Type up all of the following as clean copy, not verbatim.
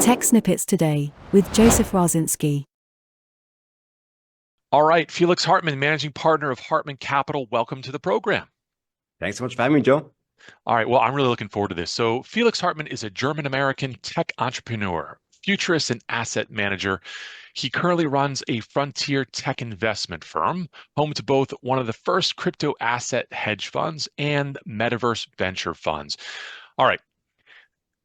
Tech Snippets Today with Joseph Raczynski. All right, Felix Hartmann, managing partner of Hartmann Capital. Welcome to the program. Thanks so much for having me, Joe. All right, well, I'm really looking forward to this. So, Felix Hartmann is a German-American tech entrepreneur, futurist, and asset manager. He currently runs a frontier tech investment firm, home to both one of the first crypto asset hedge funds and metaverse venture funds. All right.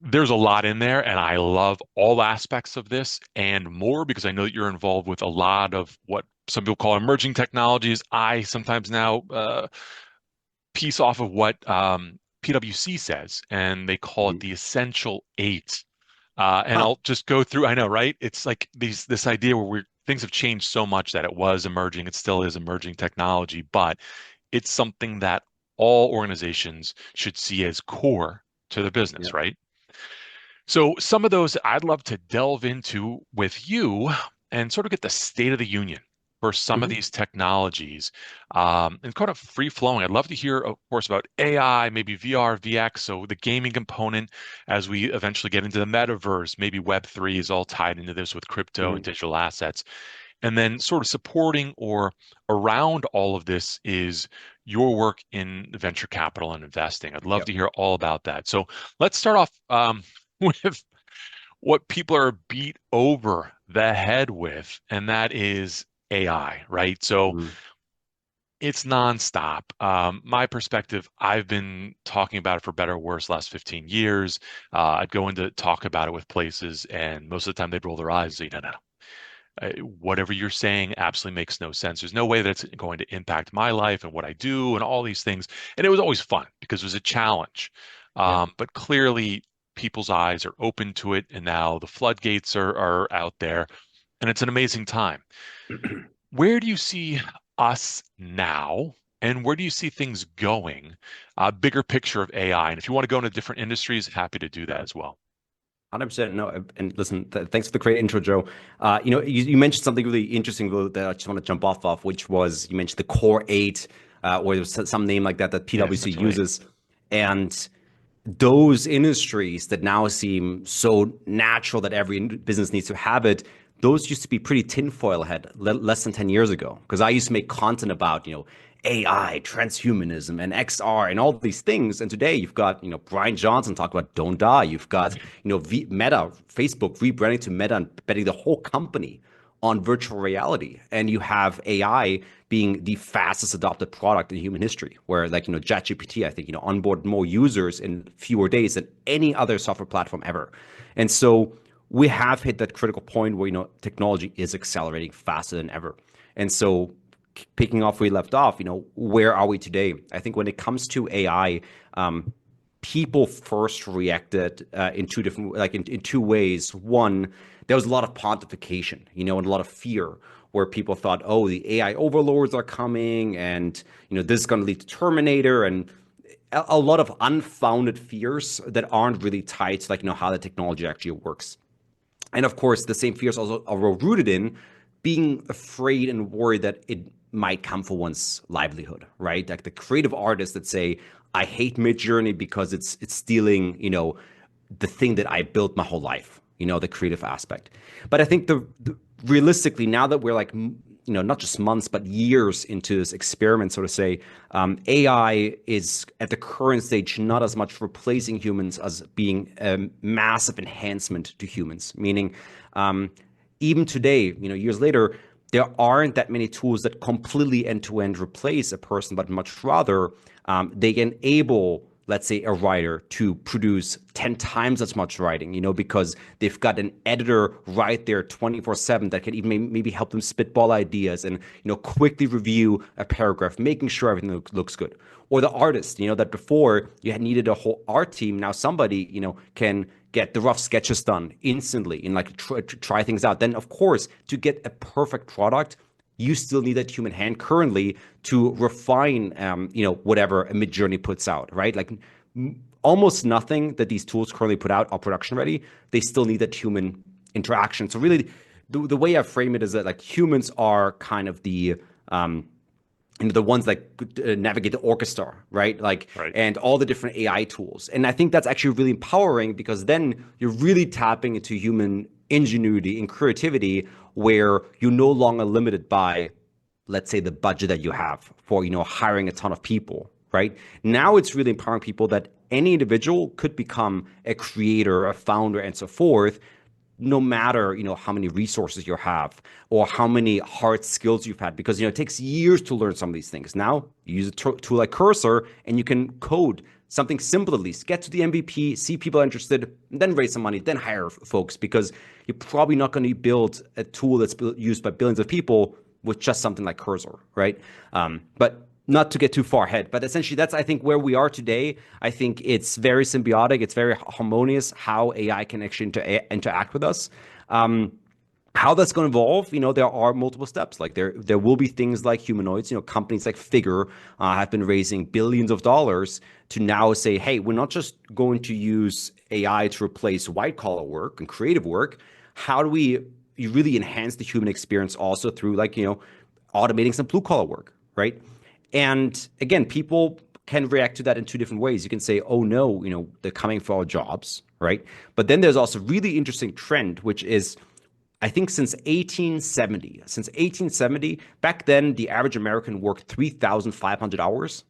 There's a lot in there, and I love all aspects of this and more because I know that you're involved with a lot of what some people call emerging technologies. I sometimes now piece off of what PwC says, and they call it the essential eight. And I'll just go through. I know, right? It's like this idea where things have changed so much that it was emerging, it still is emerging technology, but it's something that all organizations should see as core to their business, right? So some of those I'd love to delve into with you and sort of get the state of the union for some of these technologies and kind of free flowing. I'd love to hear, of course, about AI, maybe VR, VX, so the gaming component as we eventually get into the metaverse, maybe Web3 is all tied into this with crypto and digital assets. And then sort of supporting or around all of this is your work in venture capital and investing. I'd love to hear all about that. So let's start off with what people are beat over the head with, and that is AI, right? So it's nonstop. My perspective, I've been talking about it for better or worse last 15 years. I'd go in to talk about it with places, and most of the time they'd roll their eyes and say, no, no, no. Whatever you're saying absolutely makes no sense. There's no way that it's going to impact my life and what I do and all these things. And it was always fun because it was a challenge. But clearly, people's eyes are open to it, and now the floodgates are out there, and it's an amazing time. Where do you see us now, and where do you see things going? Bigger picture of AI, and if you want to go into different industries, happy to do that as well. 100%. No, and listen, thanks for the great intro, Joe. You mentioned something really interesting that I just want to jump off of, which was you mentioned the core eight, or there was some name like that PwC uses, and those industries that now seem so natural that every business needs to have it, those used to be pretty tinfoil head less than 10 years ago. Because I used to make content about, AI, transhumanism, and XR, and all these things. And today you've got, Brian Johnson talk about don't die. You've got, Meta, Facebook rebranding to Meta and betting the whole company on virtual reality. And you have AI being the fastest adopted product in human history, where ChatGPT, I think, onboarded more users in fewer days than any other software platform ever. And so we have hit that critical point where, technology is accelerating faster than ever. And so picking off where we left off, where are we today? I think when it comes to AI, people first reacted in two different, in two ways. One, there was a lot of pontification, and a lot of fear where people thought, oh, the AI overlords are coming, and this is going to lead to Terminator, and a lot of unfounded fears that aren't really tied to how the technology actually works. And of course, the same fears also are rooted in being afraid and worried that it might come for one's livelihood, right? Like the creative artists that say, I hate Midjourney because it's stealing, the thing that I built my whole life, the creative aspect. But I think realistically, now that we're not just months, but years into this experiment, so to say, AI is at the current stage not as much replacing humans as being a massive enhancement to humans. Meaning, even today, years later, there aren't that many tools that completely end-to-end replace a person, but much rather they enable, let's say, a writer to produce 10 times as much writing, because they've got an editor right there 24/7 that can even maybe help them spitball ideas and, quickly review a paragraph, making sure everything looks good. Or the artist, that before you had needed a whole art team, now somebody, can get the rough sketches done instantly and try things out. Then, of course, to get a perfect product, you still need that human hand currently to refine, whatever a Midjourney puts out, right? Almost nothing that these tools currently put out are production ready. They still need that human interaction. So really, the way I frame it is that humans are kind of the the ones that navigate the orchestra, right? Like, Right. and all the different AI tools. And I think that's actually really empowering because then you're really tapping into human ingenuity and creativity where you're no longer limited by, let's say, the budget that you have for, hiring a ton of people, right? Now it's really empowering people that any individual could become a creator, a founder, and so forth, no matter how many resources you have or how many hard skills you've had, because it takes years to learn some of these things. Now you use a tool like Cursor and you can code something simple, at least get to the MVP, see people interested, then raise some money, then hire folks, because you're probably not going to build a tool that's used by billions of people with just something like Cursor, right? But not to get too far ahead, but essentially that's, I think, where we are today. I think it's very symbiotic. It's very harmonious how AI can actually interact with us. How that's going to evolve, there are multiple steps. Like there will be things like humanoids. Companies like Figure have been raising billions of dollars to now say, hey, we're not just going to use AI to replace white collar work and creative work. How do we really enhance the human experience also through automating some blue collar work, right? And again, people can react to that in two different ways. You can say, oh no, they're coming for our jobs, right? But then there's also a really interesting trend, which is, I think since 1870, back then, the average American worked 3,500 hours.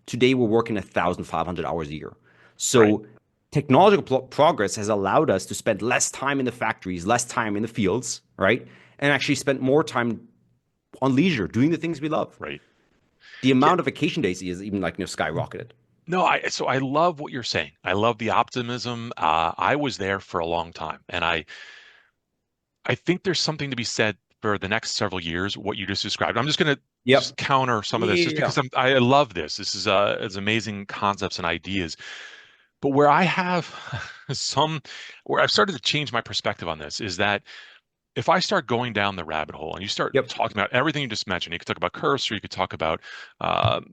Today, we're working 1,500 hours a year. So Right. technological progress has allowed us to spend less time in the factories, less time in the fields, right? And actually spend more time on leisure, doing the things we love. Right. The Yeah. amount of vacation days is even skyrocketed. No, so I love what you're saying. I love the optimism. I was there for a long time, and I think there's something to be said for the next several years, what you just described. I'm just going to just Yep. counter some of this just Yeah. because I love this. This is it's amazing concepts and ideas. But where I have where I've started to change my perspective on this is that if I start going down the rabbit hole and you start Yep. talking about everything you just mentioned, you could talk about Cursor, you could talk about,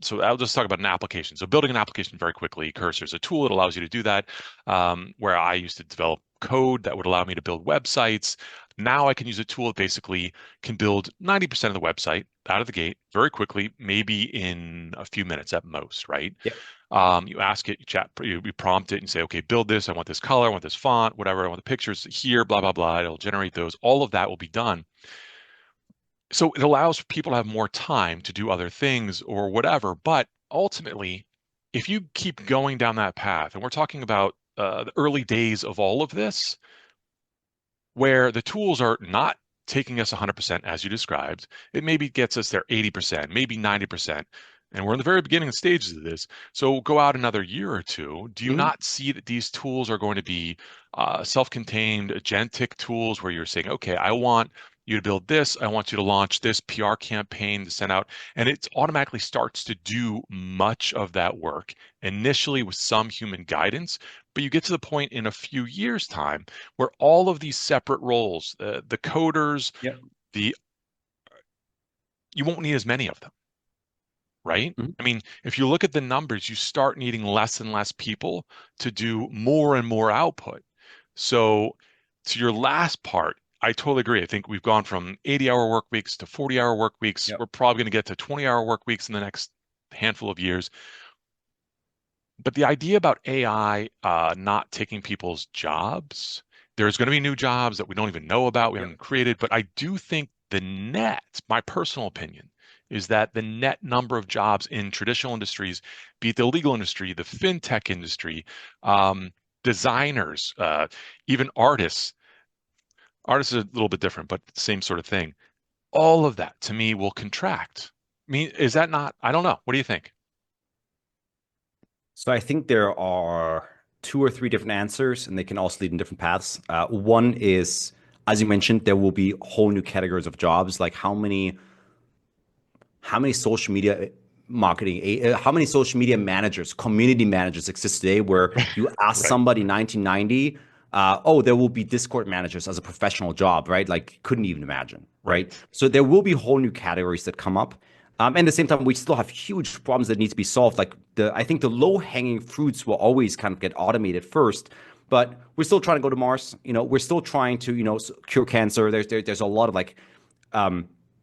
so I'll just talk about an application. So building an application very quickly, Cursor is a tool that allows you to do that, where I used to develop code that would allow me to build websites. Now I can use a tool that basically can build 90% of the website out of the gate very quickly, maybe in a few minutes at most, right? Yep. You ask it, you prompt it and say, okay, build this. I want this color, I want this font, whatever. I want the pictures here, blah, blah, blah. It'll generate those. All of that will be done. So it allows people to have more time to do other things or whatever. But ultimately, if you keep going down that path, and we're talking about the early days of all of this, where the tools are not taking us 100% as you described, it maybe gets us there 80%, maybe 90%. And we're in the very beginning stages of this. So go out another year or two. Do you Mhm. not see that these tools are going to be self-contained agentic tools where you're saying, okay, I want you to build this. I want you to launch this PR campaign to send out. And it automatically starts to do much of that work, initially with some human guidance. But you get to the point in a few years' time where all of these separate roles, the coders, Yep. the you won't need as many of them, right? Mhm. I mean, if you look at the numbers, you start needing less and less people to do more and more output. So to your last part, I totally agree. I think we've gone from 80-hour work weeks to 40-hour work weeks. Yep. We're probably going to get to 20-hour work weeks in the next handful of years. But the idea about AI not taking people's jobs, there's going to be new jobs that we don't even know about, we Yep. haven't created. But I do think the net, my personal opinion, is that the net number of jobs in traditional industries, be it the legal industry, the fintech industry, designers, even artists, artists are a little bit different, but same sort of thing. All of that to me will contract. I mean, is that not? I don't know. What do you think? So I think there are two or three different answers, and they can also lead in different paths. One is, as you mentioned, there will be whole new categories of jobs. Like how many social media marketing, how many social media managers, community managers exist today where you ask Right. somebody in 1990, oh, there will be Discord managers as a professional job, right? Like, couldn't even imagine, right? Right. So there will be whole new categories that come up. And at the same time, we still have huge problems that need to be solved. Like I think the low-hanging fruits will always kind of get automated first, but we're still trying to go to Mars. We're still trying to, cure cancer. There's a lot of like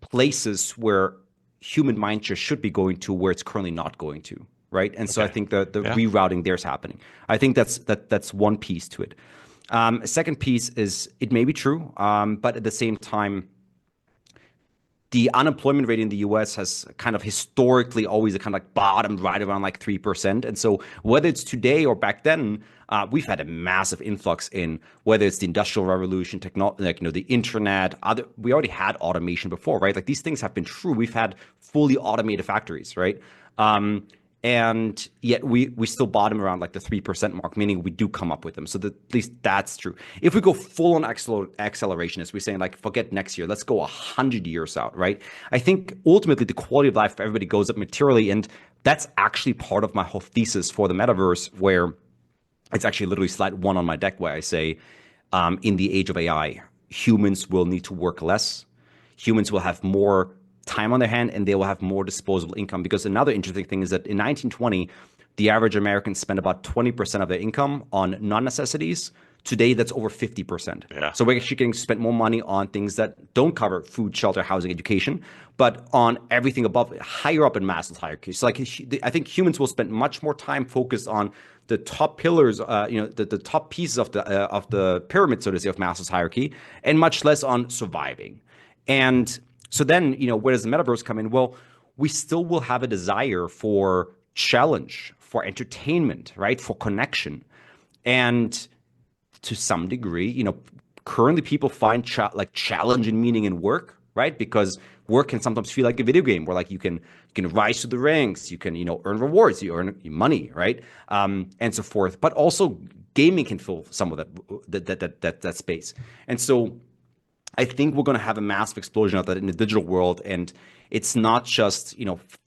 places where human mindshare should be going to where it's currently not going to, right? And so I think the rerouting there's happening. I think that's one piece to it. A second piece is it may be true, but at the same time, the unemployment rate in the US has kind of historically always kind of like bottomed right around like 3%. And so whether it's today or back then, we've had a massive influx in whether it's the industrial revolution, technology, like, the internet, we already had automation before, right? Like these things have been true. We've had fully automated factories, right? And yet we still bottom around like the 3% mark, meaning we do come up with them. So at least that's true. If we go full on acceleration, as we're saying, like forget next year, let's go 100 years out, right? I think ultimately the quality of life for everybody goes up materially. And that's actually part of my whole thesis for the metaverse, where it's actually literally slide 1 on my deck where I say, in the age of AI, humans will need to work less. Humans will have more time on their hand, and they will have more disposable income. Because another interesting thing is that in 1920, the average American spent about 20% of their income on non-necessities. Today, that's over 50%. Yeah. So we're actually getting spent more money on things that don't cover food, shelter, housing, education, but on everything above, higher up in Maslow's hierarchy. So like, I think humans will spend much more time focused on the top pillars, the top pieces of the pyramid, so to say, of Maslow's hierarchy, and much less on surviving. And so then, where does the metaverse come in? Well, we still will have a desire for challenge, for entertainment, right? For connection. And to some degree, currently people find challenge and meaning in work, right? Because work can sometimes feel like a video game where like you can rise to the ranks, you can, earn rewards, you earn money, right? And so forth. But also gaming can fill some of that space. And so I think we're going to have a massive explosion of that in the digital world. And it's not just,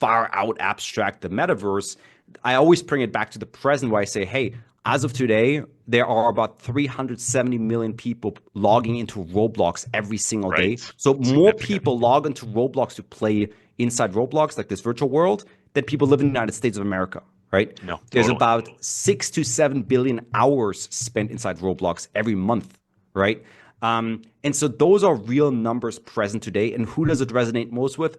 far out abstract, the metaverse. I always bring it back to the present where I say, hey, as of today, there are about 370 million people logging into Roblox every single day. So more people log into Roblox to play inside Roblox, like this virtual world, than people live in the United States of America, right? No, There's totally. about 6 to 7 billion hours spent inside Roblox every month, right? And so those are real numbers present today. And who does it resonate most with?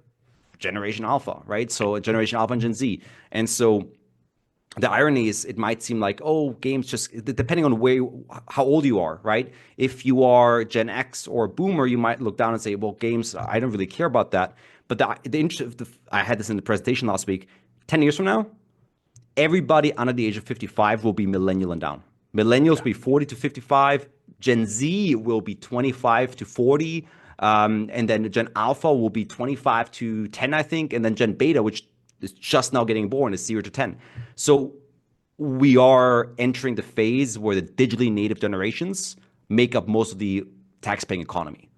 Generation Alpha, right? So Generation Alpha and Gen Z. And so the irony is it might seem like, oh, games just, depending on how old you are, right? If you are Gen X or Boomer, you might look down and say, well, games, I don't really care about that. But the interest of I had this in the presentation last week, 10 years from now, everybody under the age of 55 will be millennial and down. Millennials will be 40 to 55. Gen Z will be 25 to 40. And then Gen Alpha will be 25 to 10, I think. And then Gen Beta, which is just now getting born, is 0 to 10. So we are entering the phase where the digitally native generations make up most of the tax-paying economy.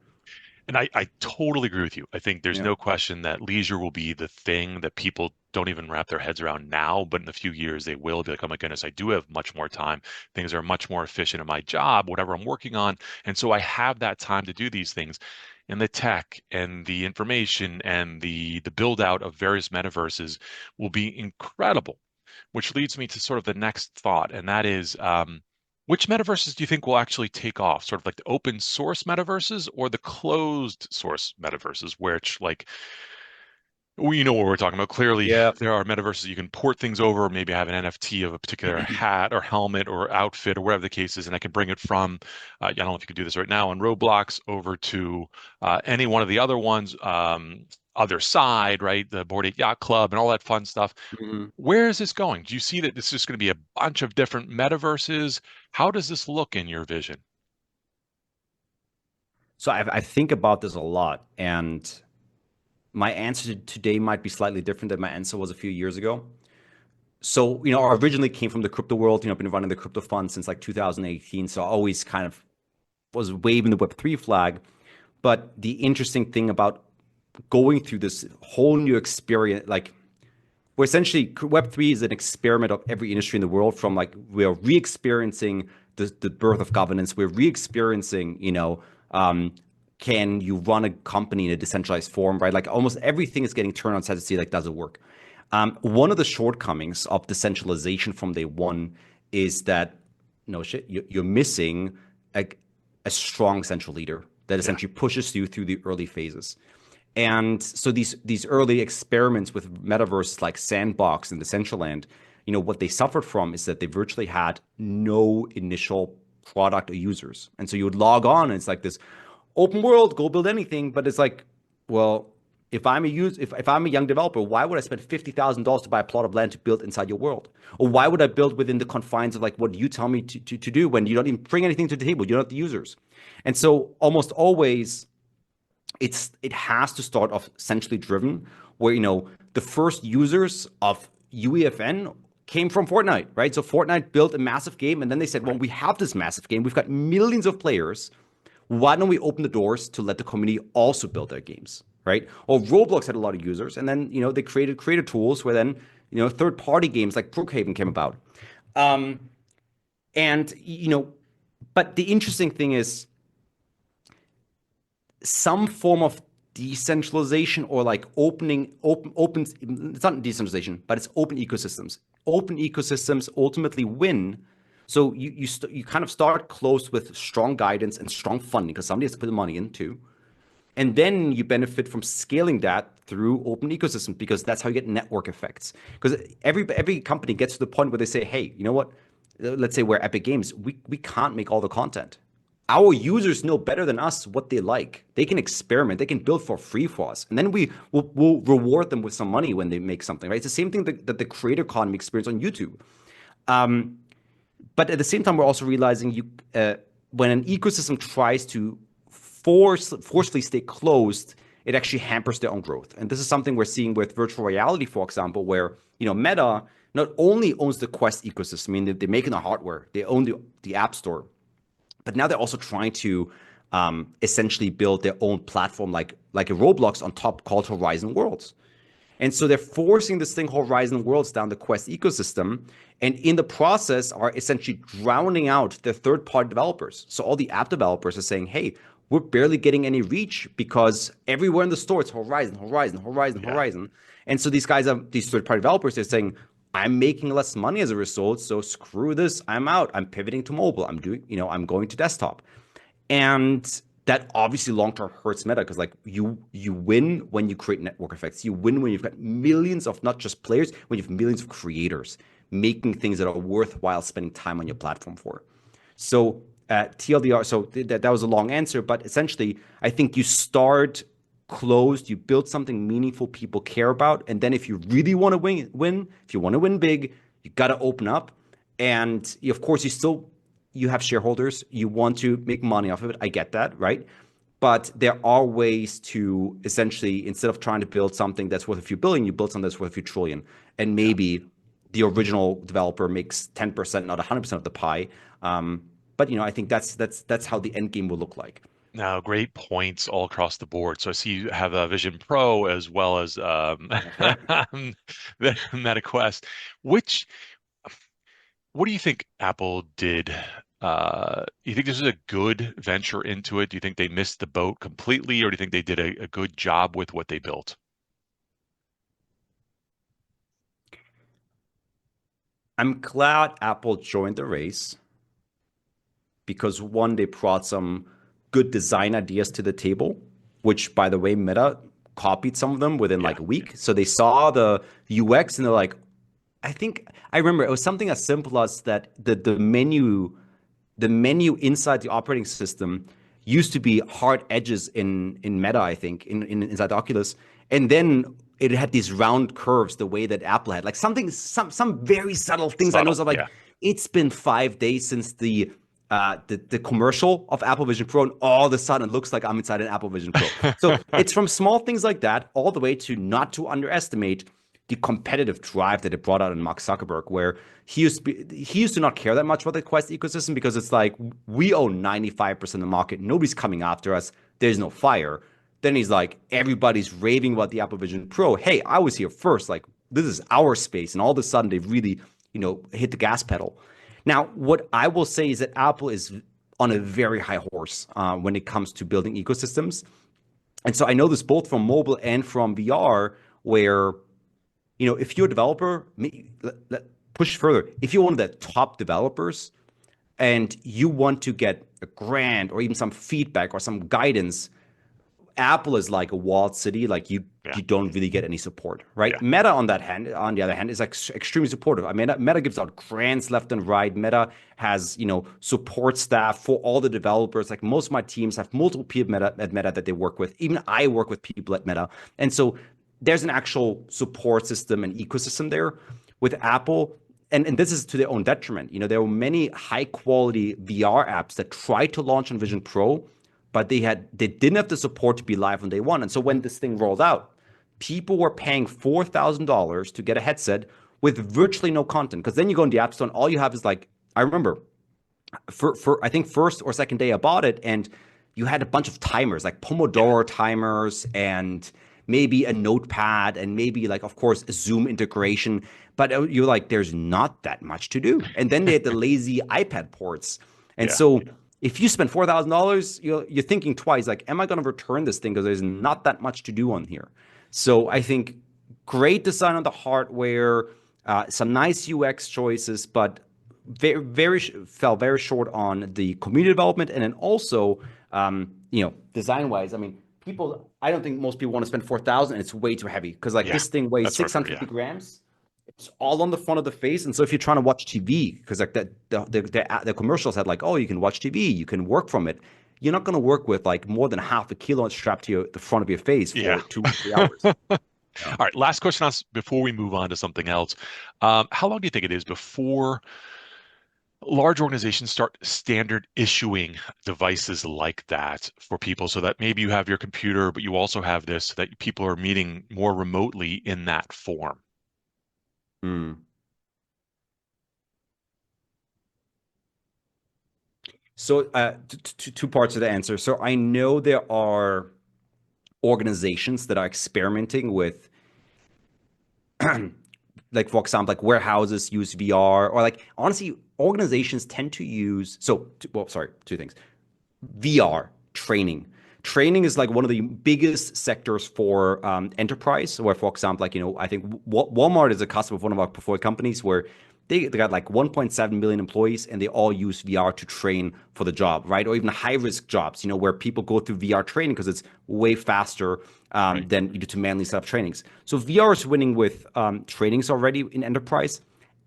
And I totally agree with you. I think there's no question that leisure will be the thing that people don't even wrap their heads around now, but in a few years they will be like, oh my goodness, I do have much more time. Things are much more efficient in my job, whatever I'm working on. And so I have that time to do these things. And the tech and the information and the build out of various metaverses will be incredible, which leads me to sort of the next thought. And that is, which metaverses do you think will actually take off? Sort of like the open source metaverses or the closed source metaverses, which like, we know what we're talking about. Clearly, there are metaverses you can port things over, maybe have an NFT of a particular hat or helmet or outfit or whatever the case is, and I can bring it from, I don't know if you can do this right now, on Roblox over to any one of the other ones, other side, right? The Bored Ape Yacht Club and all that fun stuff. Mm-hmm. Where is this going? Do you see that this is going to be a bunch of different metaverses? How does this look in your vision? So I think about this a lot, and my answer today might be slightly different than my answer was a few years ago. So, I originally came from the crypto world. I've been running the crypto fund since like 2018. So I always kind of was waving the Web3 flag. But the interesting thing about going through this whole new experience, like we're essentially, Web3 is an experiment of every industry in the world, from like, we're re-experiencing the birth of governance. We're re-experiencing, can you run a company in a decentralized form, right? Like almost everything is getting turned on its head to see, like, does it work? One of the shortcomings of decentralization from day one is that, you're missing a strong central leader that essentially pushes you through the early phases. And so these early experiments with metaverses like Sandbox and Decentraland, what they suffered from is that they virtually had no initial product or users. And so you would log on and it's like this open world, go build anything. But it's like, well, if I'm a young developer, why would I spend $50,000 to buy a plot of land to build inside your world? Or why would I build within the confines of like what you tell me to do when you don't even bring anything to the table? You're not the users. And so almost always it has to start off centrally driven, where the first users of UEFN came from Fortnite, right? So Fortnite built a massive game, and then they said, well, we have this massive game, we've got millions of players. Why don't we open the doors to let the community also build their games, right? Or Roblox had a lot of users, and then they created creator tools where then third-party games like Brookhaven came about. But the interesting thing is some form of decentralization or like open, it's not decentralization, but it's open ecosystems. Open ecosystems ultimately win. So you kind of start close with strong guidance and strong funding because somebody has to put the money in too. And then you benefit from scaling that through open ecosystems because that's how you get network effects. Because every company gets to the point where they say, hey, you know what? Let's say we're Epic Games. We can't make all the content. Our users know better than us what they like. They can experiment. They can build for free for us. And then we'll reward them with some money when they make something, right? It's the same thing that the creator economy experience on YouTube. But at the same time, we're also realizing when an ecosystem tries to forcefully stay closed, it actually hampers their own growth. And this is something we're seeing with virtual reality, for example, where Meta not only owns the Quest ecosystem, I mean, they're making the hardware, they own the App Store, but now they're also trying to essentially build their own platform like a Roblox on top called Horizon Worlds. And so they're forcing this thing Horizon Worlds down the Quest ecosystem, and in the process are essentially drowning out the third-party developers. So all the app developers are saying, hey, we're barely getting any reach because everywhere in the store it's Horizon. And so these third-party developers, they're saying, I'm making less money as a result, so screw this, I'm out. I'm pivoting to mobile. I'm going to desktop. And that obviously long-term hurts Meta because like you win when you create network effects. You win when you've got millions of not just players, when you have millions of creators making things that are worthwhile spending time on your platform for. So TLDR, so that was a long answer, but essentially I think you start closed, you build something meaningful people care about, and then if you really want to win, if you want to win big, you got to open up. And of course you have shareholders, you want to make money off of it. I get that, right? But there are ways to essentially, instead of trying to build something that's worth a few billion, you build something that's worth a few trillion. And maybe the original developer makes 10%, not 100% of the pie. But I think that's how the end game will look like. Now, great points all across the board. So I see you have a Vision Pro as well as the Meta Quest. What do you think Apple did? You think this is a good venture into it? Do you think they missed the boat completely, or do you think they did a good job with what they built? I'm glad Apple joined the race because one, they brought some good design ideas to the table, which by the way, Meta copied some of them within like a week. So they saw the UX and they're like, I remember it was something as simple as that the menu inside the operating system used to be hard edges in Meta, I think, inside the Oculus. And then it had these round curves the way that Apple had. Like some very subtle things. I know, so like it's been 5 days since the commercial of Apple Vision Pro, and all of a sudden it looks like I'm inside an Apple Vision Pro. So it's from small things like that all the way to not to underestimate the competitive drive that it brought out in Mark Zuckerberg, where he used to not care that much about the Quest ecosystem because it's like, we own 95% of the market. Nobody's coming after us. There's no fire. Then he's like, everybody's raving about the Apple Vision Pro. Hey, I was here first. Like, this is our space. And all of a sudden they've really, hit the gas pedal. Now, what I will say is that Apple is on a very high horse when it comes to building ecosystems. And so I know this both from mobile and from VR, where if you're a developer, push further. If you're one of the top developers and you want to get a grant or even some feedback or some guidance, Apple is like a walled city. Like Yeah. you don't really get any support, right? Yeah. Meta on the other hand, is like extremely supportive. I mean, Meta gives out grants left and right. Meta has, support staff for all the developers. Like most of my teams have multiple people at Meta that they work with. Even I work with people at Meta. And so there's an actual support system and ecosystem there. With Apple, and this is to their own detriment. There were many high quality VR apps that tried to launch on Vision Pro, but they didn't have the support to be live on day one. And so when this thing rolled out, people were paying $4,000 to get a headset with virtually no content. Because then you go in the App Store and all you have is like, I remember for I think first or second day I bought it, and you had a bunch of timers, like Pomodoro timers, and maybe a notepad, and maybe like, of course, a Zoom integration. But you're like, there's not that much to do. And then they had the lazy iPad ports. And so if you spend $4,000, you're thinking twice, like, am I going to return this thing? Because there's not that much to do on here. So I think great design on the hardware, some nice UX choices, but fell very short on the community development. And then also, design wise, I mean, I don't think most people want to spend 4,000. It's way too heavy because this thing weighs 650 grams. It's all on the front of the face. And so if you're trying to watch TV, because like the commercials had like, oh, you can watch TV, you can work from it. You're not going to work with like more than half a kilo strapped to the front of your face for 2-3 hours. All right. Last question before we move on to something else. How long do you think it is before large organizations start standard issuing devices like that for people, so that maybe you have your computer, but you also have this, so that people are meeting more remotely in that form? So two parts of the answer. So I know there are organizations that are experimenting with like, for example, like warehouses use VR, or like honestly, organizations tend to use two things. VR training. Training is like one of the biggest sectors for enterprise, where, for example, like, I think Walmart is a customer of one of our portfolio companies where they got like 1.7 million employees and they all use VR to train for the job, right? Or even high risk jobs, where people go through VR training because it's way faster than to manually set up trainings. So VR is winning with trainings already in enterprise.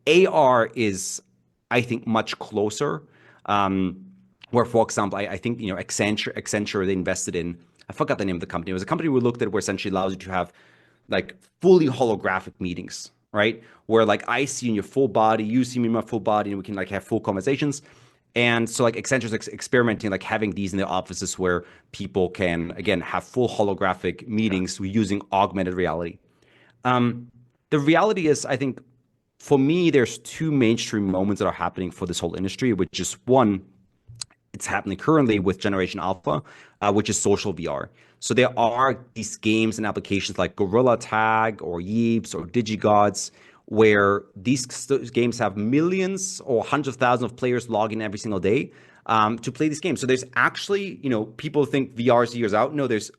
AR is, I think, much closer. Where, for example, I think, Accenture, they invested in, I forgot the name of the company. It was a company we looked at where essentially allows you to have like fully holographic meetings, right? Where like I see in your full body, you see me in my full body, and we can like have full conversations. And so like Accenture's experimenting, like having these in their offices where people can, again, have full holographic meetings using augmented reality. The reality is, I think, for me, there's two mainstream moments that are happening for this whole industry, which is one, it's happening currently with Generation Alpha, which is social VR. So there are these games and applications like Gorilla Tag or Yeeps or DigiGods, where these games have millions or hundreds of thousands of players logging every single day to play these games. So there's actually, people think VR is years out. No, there's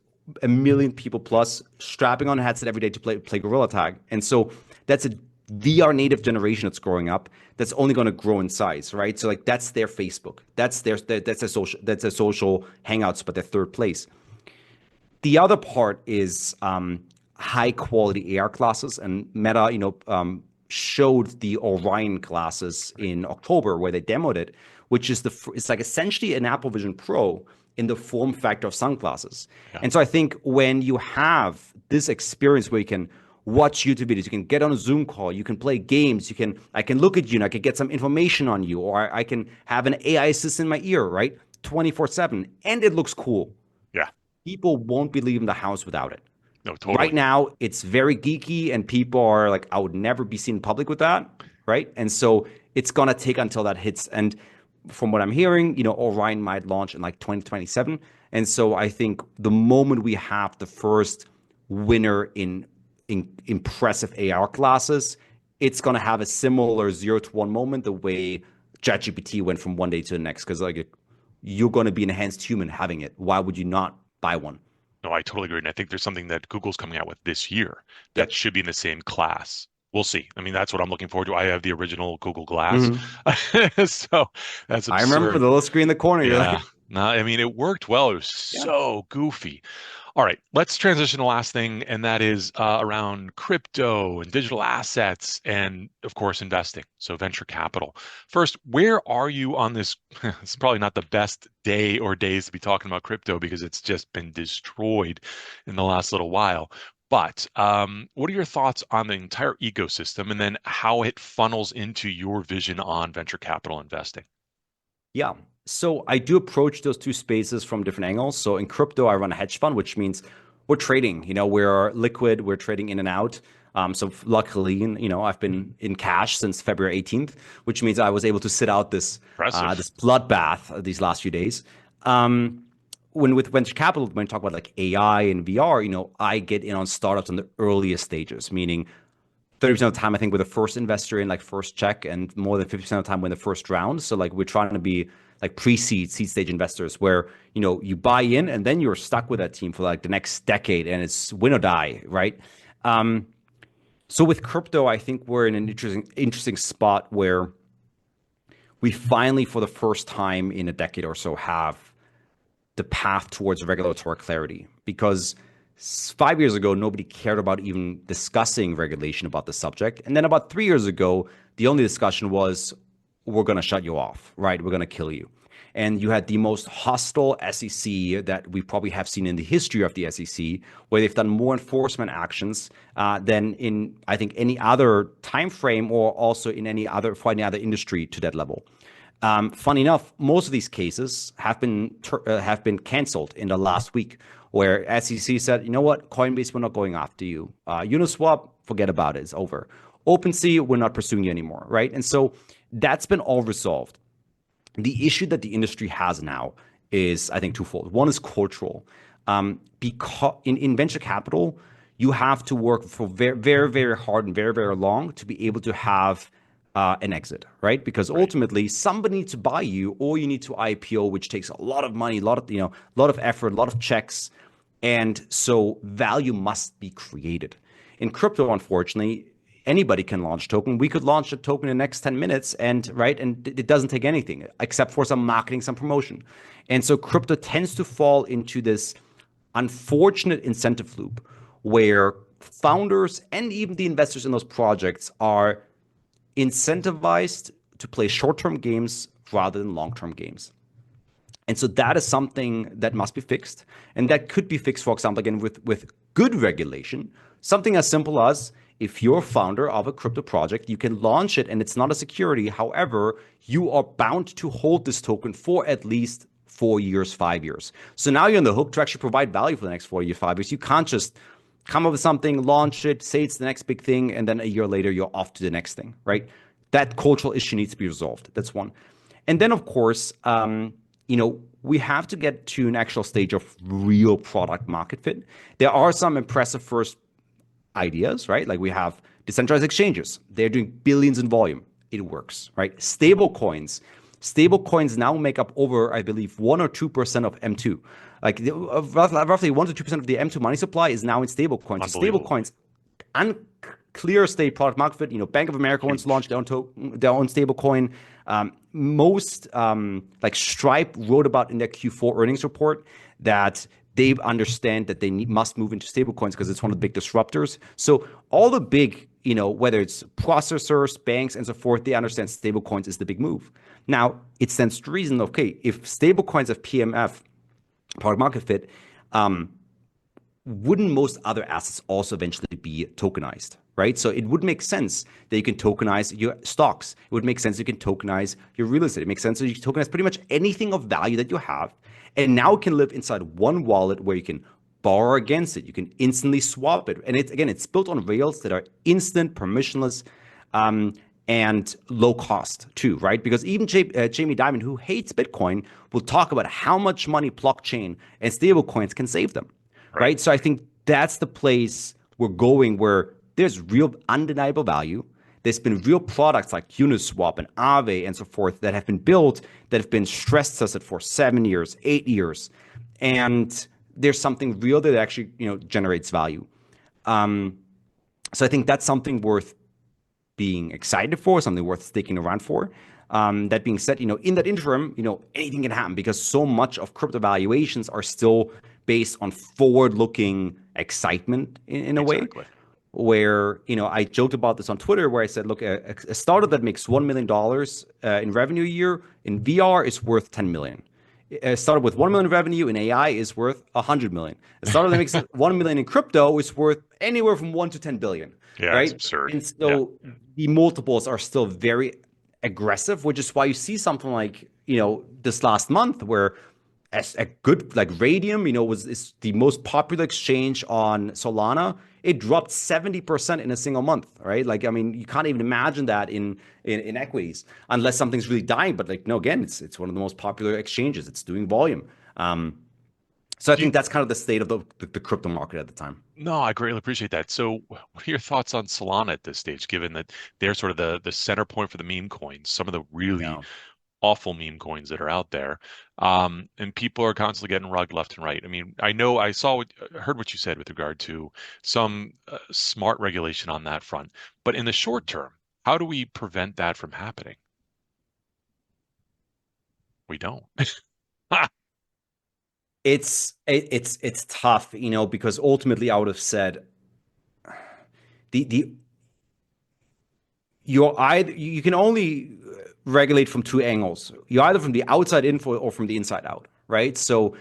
a million people plus strapping on a headset every day to play Gorilla Tag. And so that's a VR native generation that's growing up, that's only going to grow in size, right? So like that's their Facebook, that's their social hangouts, but their third place. The other part is high quality AR glasses, and Meta, showed the Orion glasses in October where they demoed it, which is it's like essentially an Apple Vision Pro in the form factor of sunglasses. Yeah. And so I think when you have this experience where you can watch YouTube videos, you can get on a Zoom call, you can play games, I can look at you and I can get some information on you, or I can have an AI assistant in my ear, right? 24/7, and it looks cool. Yeah. People won't be leaving the house without it. No, totally. Right now, it's very geeky and people are like, I would never be seen in public with that, right? And so it's going to take until that hits. And from what I'm hearing, Orion might launch in like 2027. And so I think the moment we have the first winner in impressive AR glasses, it's going to have a similar 0 to 1 moment, the way ChatGPT went from one day to the next, because like you're going to be an enhanced human having it. Why would you not buy one? No, I totally agree. And I think there's something that Google's coming out with this year that should be in the same class. We'll see. I mean, that's what I'm looking forward to. I have the original Google Glass. So that's absurd. I remember the little screen in the corner. Yeah. No, I mean, it worked well. It was so goofy. All right, let's transition to the last thing, and that is around crypto and digital assets and, of course, investing. So venture capital. First, where are you on this? It's probably not the best day or days to be talking about crypto because it's just been destroyed in the last little while. But what are your thoughts on the entire ecosystem and then how it funnels into your vision on venture capital investing? Yeah. So I do approach those two spaces from different angles. So in crypto, I run a hedge fund, which means we're trading. We're liquid, we're trading in and out. So luckily, I've been in cash since February 18th, which means I was able to sit out this bloodbath these last few days. When with venture capital, when we talk about like AI and VR, I get in on startups in the earliest stages, meaning 30% of the time, I think we're the first investor in like first check, and more than 50% of the time we're in the first round. So like we're trying to be like seed stage investors where, you buy in and then you're stuck with that team for like the next decade and it's win or die, right? So with crypto, I think we're in an interesting spot where we finally, for the first time in a decade or so, have the path towards regulatory clarity, because 5 years ago, nobody cared about even discussing regulation about the subject. And then about 3 years ago, the only discussion was, we're going to shut you off, right? We're going to kill you. And you had the most hostile SEC that we probably have seen in the history of the SEC, where they've done more enforcement actions than in, I think, any other time frame or also in any other industry to that level. Funny enough, most of these cases have been canceled in the last week, where SEC said, you know what, Coinbase, we're not going after you. Uniswap, forget about it, it's over. OpenSea, we're not pursuing you anymore, right? And so that's been all resolved. The issue that the industry has now is, I think, twofold. One is cultural. Because in venture capital, you have to work for very, very, very hard and very, very long to be able to have an exit, right? Because ultimately, somebody needs to buy you, or you need to IPO, which takes a lot of money, a lot of effort, a lot of checks, and so value must be created. In crypto, unfortunately, anybody can launch a token. We could launch a token in the next 10 minutes, and it doesn't take anything except for some marketing, some promotion. And so crypto tends to fall into this unfortunate incentive loop where founders and even the investors in those projects are incentivized to play short-term games rather than long-term games. And so that is something that must be fixed. And that could be fixed, for example, again, with good regulation. Something as simple as, if you're a founder of a crypto project, you can launch it and it's not a security. However, you are bound to hold this token for at least 4 years, 5 years. So now you're on the hook to actually provide value for the next 4 years, 5 years. You can't just come up with something, launch it, say it's the next big thing, and then a year later, you're off to the next thing, right? That cultural issue needs to be resolved. That's one. And then, of course, we have to get to an actual stage of real product market fit. There are some impressive first ideas, right? Like we have decentralized exchanges. They're doing billions in volume. It works, right? Stable coins now make up over, I believe, 1 or 2% of M2. Like roughly 1 to 2% of the M2 money supply is now in stable coins. So stable coins, unclear state product market fit. Bank of America wants to launch their own stable coin. Most like Stripe wrote about in their Q4 earnings report that they understand that they must move into stablecoins because it's one of the big disruptors. So all the big, whether it's processors, banks, and so forth, they understand stablecoins is the big move. Now, it stands to reason, okay, if stablecoins have PMF, product market fit, wouldn't most other assets also eventually be tokenized, right? So it would make sense that you can tokenize your stocks. It would make sense you can tokenize your real estate. It makes sense that you can tokenize pretty much anything of value that you have. And now it can live inside one wallet where you can borrow against it. You can instantly swap it. And it's built on rails that are instant, permissionless, and low cost too, right? Because even Jamie Dimon, who hates Bitcoin, will talk about how much money blockchain and stablecoins can save them, right? So I think that's the place we're going, where there's real undeniable value. There's been real products like Uniswap and Aave and so forth that have been built, that have been stress tested for 7 years, 8 years. And there's something real that actually, generates value. So I think that's something worth being excited for, something worth sticking around for. That being said, in that interim, anything can happen because so much of crypto valuations are still based on forward-looking excitement in a way. Exactly. Where I joked about this on Twitter, where I said, look, a startup that makes $1 million in revenue a year in VR is worth 10 million. A startup with 1 million revenue in AI is worth 100 million. A startup that makes 1 million in crypto is worth anywhere from 1 to 10 billion, Yeah, it's right? absurd. And Yeah. so the multiples are still very aggressive, which is why you see something like this last month where as a good like Radium, is the most popular exchange on Solana. It dropped 70% in a single month, right? Like, I mean, you can't even imagine that in equities unless something's really dying. But like, no, again, it's one of the most popular exchanges. It's doing volume. So I Do you, think that's kind of the state of the crypto market at the time. no, I greatly appreciate that. So, what are your thoughts on Solana at this stage, given that they're sort of the center point for the meme coins, some of the really Yeah. awful meme coins that are out there, and people are constantly getting rugged left and right. I mean, heard what you said with regard to some smart regulation on that front, but in the short term, how do we prevent that from happening? We don't. It's tough, because ultimately I would have said the you can only regulate from two angles. You're either from the outside in or from the inside out, right? So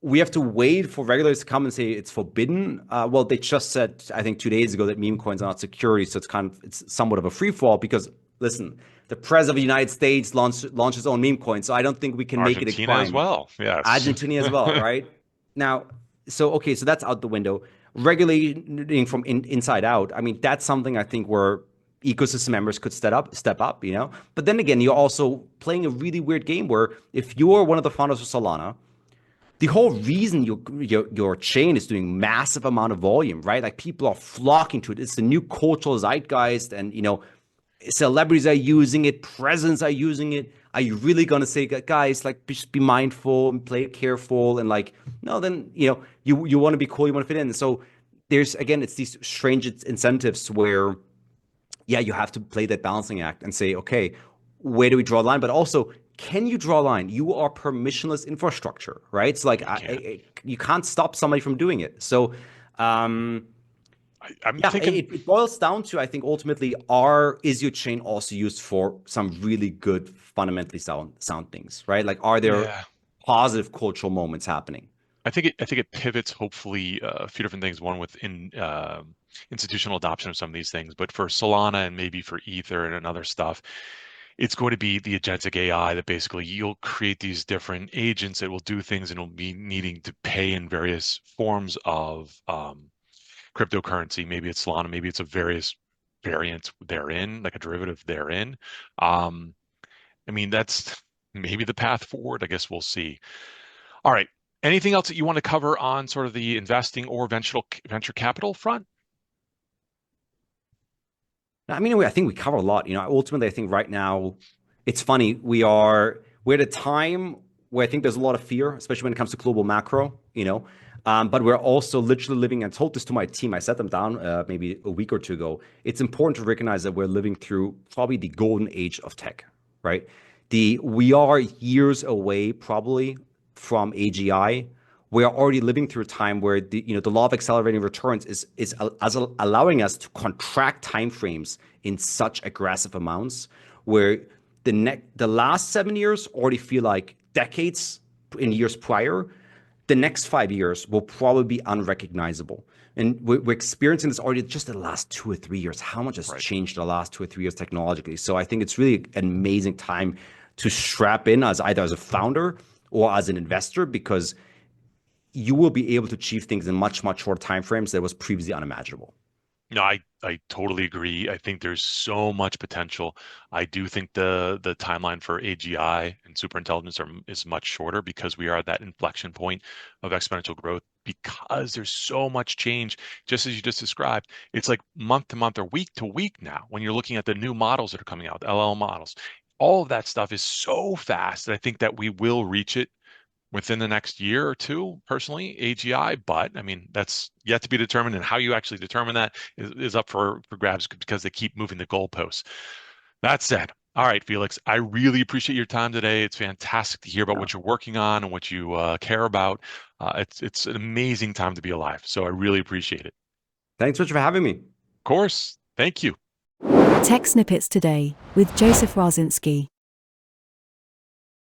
we have to wait for regulators to come and say it's forbidden. Well, they just said, I think 2 days ago, that meme coins are not securities, so it's somewhat of a free fall because listen, the president of the United States launched his own meme coin, so I don't think we can make it a Argentina as crime. well. Yes. Argentina as well, right? Now, so okay, so that's out the window. Regulating from inside out, I mean, that's something I think where ecosystem members could step up. But then again, you're also playing a really weird game where if you're one of the founders of Solana, the whole reason your chain is doing massive amount of volume, right? Like people are flocking to it. It's the new cultural zeitgeist, and celebrities are using it, presidents are using it. Are you really gonna say, guys, like just be mindful and play it careful and like no? Then you want to be cool, you want to fit in. So there's again, it's these strange incentives where you have to play that balancing act and say, okay, where do we draw the line? But also, can you draw a line? You are permissionless infrastructure, right? It's like you can't stop somebody from doing it. So, I'm thinking. it boils down to, I think, ultimately, is your chain also used for some really good, fundamentally sound things, right? Like, are there Yeah. positive cultural moments happening? I think it pivots hopefully a few different things. One within institutional adoption of some of these things, but for Solana and maybe for Ether and other stuff, it's going to be the agentic AI that basically you'll create these different agents that will do things and will be needing to pay in various forms of cryptocurrency. Maybe it's Solana, maybe it's a various variant therein, like a derivative therein. Um, I mean, that's maybe the path forward. I guess we'll see. All right. Anything else that you want to cover on sort of the investing or venture capital front? I mean, I think we cover a lot. Ultimately, I think right now it's funny. We're at a time where I think there's a lot of fear, especially when it comes to global macro. But we're also literally living. I told this to my team. I set them down maybe a week or two ago. It's important to recognize that we're living through probably the golden age of tech, right? We are years away probably from AGI. We are already living through a time where the law of accelerating returns is allowing us to contract timeframes in such aggressive amounts, where the last 7 years already feel like decades in years prior. The next 5 years will probably be unrecognizable. And we're experiencing this already just in the last 2 or 3 years. How much has changed in the last 2 or 3 years technologically? So I think it's really an amazing time to strap in as either as a founder or as an investor, because you will be able to achieve things in much, much shorter timeframes that was previously unimaginable. No, I totally agree. I think there's so much potential. I do think the timeline for AGI and superintelligence is much shorter because we are at that inflection point of exponential growth because there's so much change, just as you just described. It's like month to month or week to week now when you're looking at the new models that are coming out, the LL models. All of that stuff is so fast that I think that we will reach it within the next year or two, personally, AGI. But I mean, that's yet to be determined, and how you actually determine that is up for grabs because they keep moving the goalposts. That said, All right, Felix, I really appreciate your time today. It's fantastic to hear about what you're working on and what you care about. It's an amazing time to be alive. So I really appreciate it. Thanks so much for having me. Of course. Thank you. Tech Snippets Today with Joseph Raczynski.